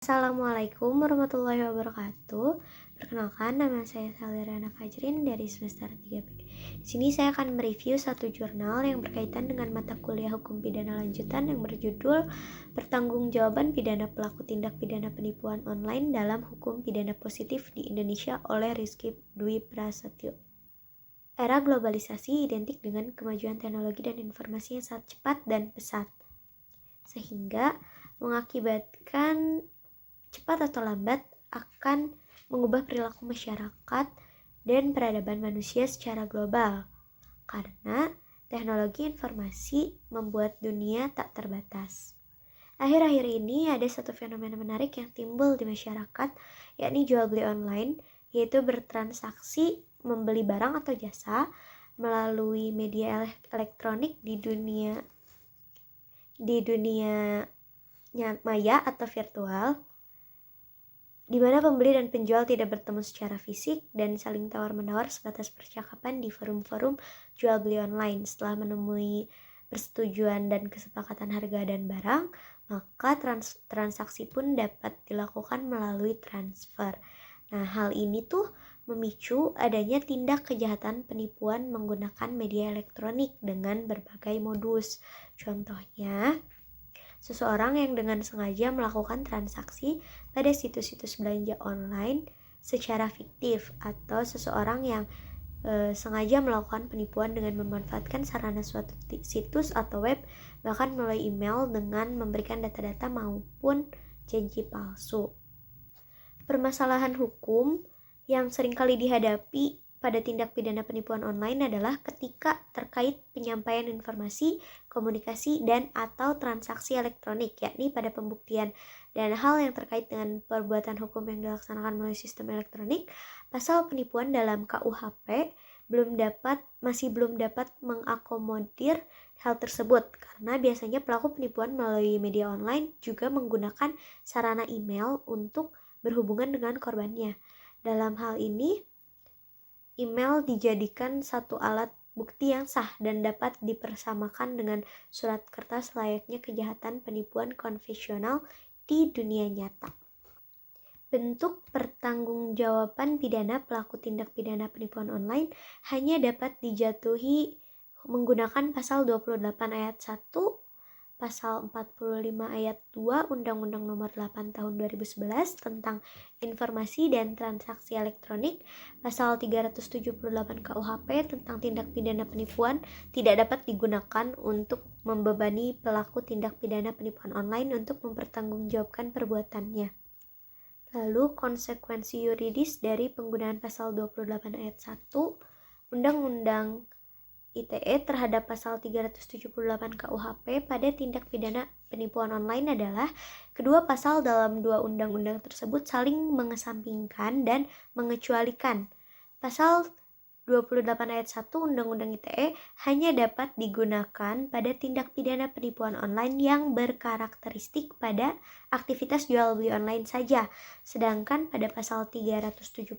Assalamualaikum warahmatullahi wabarakatuh. Perkenalkan, nama saya Salirana Fajrin dari semester 3B. Di sini saya akan mereview satu jurnal yang berkaitan dengan mata kuliah hukum pidana lanjutan yang berjudul Pertanggungjawaban Pidana Pelaku Tindak Pidana Penipuan Online dalam Hukum Pidana Positif di Indonesia oleh Rizky Dwi Prasetyo. Era globalisasi identik dengan kemajuan teknologi dan informasi yang sangat cepat dan pesat, sehingga mengakibatkan cepat atau lambat akan mengubah perilaku masyarakat dan peradaban manusia secara global, karena teknologi informasi membuat dunia tak terbatas. Akhir-akhir ini ada satu fenomena menarik yang timbul di masyarakat, yakni jual beli online, yaitu bertransaksi membeli barang atau jasa melalui media elektronik di dunia maya atau virtual, di mana pembeli dan penjual tidak bertemu secara fisik dan saling tawar-menawar sebatas percakapan di forum-forum jual beli online. Setelah menemui persetujuan dan kesepakatan harga dan barang, maka transaksi pun dapat dilakukan melalui transfer. Nah, hal ini tuh memicu adanya tindak kejahatan penipuan menggunakan media elektronik dengan berbagai modus. Contohnya, seseorang yang dengan sengaja melakukan transaksi pada situs-situs belanja online secara fiktif, atau seseorang yang sengaja melakukan penipuan dengan memanfaatkan sarana suatu situs atau web, bahkan melalui email dengan memberikan data-data maupun janji palsu. Permasalahan hukum yang seringkali dihadapi pada tindak pidana penipuan online adalah ketika terkait penyampaian informasi, komunikasi, dan atau transaksi elektronik, yakni pada pembuktian dan hal yang terkait dengan perbuatan hukum yang dilaksanakan melalui sistem elektronik. Pasal penipuan dalam KUHP masih belum dapat mengakomodir hal tersebut, karena biasanya pelaku penipuan melalui media online juga menggunakan sarana email untuk berhubungan dengan korbannya. Dalam hal ini, email dijadikan satu alat bukti yang sah dan dapat dipersamakan dengan surat kertas layaknya kejahatan penipuan konvensional di dunia nyata. Bentuk pertanggungjawaban pidana pelaku tindak pidana penipuan online hanya dapat dijatuhi menggunakan pasal 28 ayat 1, pasal 45 ayat 2 Undang-Undang Nomor 8 Tahun 2011 tentang Informasi dan Transaksi Elektronik, pasal 378 KUHP tentang tindak pidana penipuan tidak dapat digunakan untuk membebani pelaku tindak pidana penipuan online untuk mempertanggungjawabkan perbuatannya. Lalu, konsekuensi yuridis dari penggunaan pasal 28 ayat 1 Undang-Undang ITE terhadap pasal 378 KUHP pada tindak pidana penipuan online adalah kedua pasal dalam dua undang-undang tersebut saling mengesampingkan dan mengecualikan. Pasal 28 ayat 1 Undang-Undang ITE hanya dapat digunakan pada tindak pidana penipuan online yang berkarakteristik pada aktivitas jual beli online saja, sedangkan pada pasal 378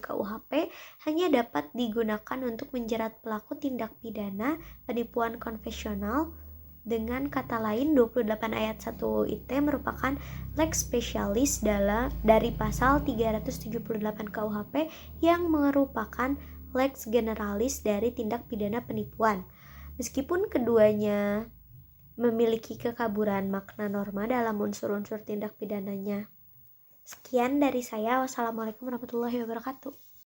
KUHP hanya dapat digunakan untuk menjerat pelaku tindak pidana penipuan konvensional. Dengan kata lain, 28 ayat 1 ITE merupakan lex specialis dari pasal 378 KUHP yang merupakan lex generalis dari tindak pidana penipuan. Meskipun keduanya memiliki kekaburan makna norma dalam unsur-unsur tindak pidananya. Sekian dari saya. Wassalamualaikum warahmatullahi wabarakatuh.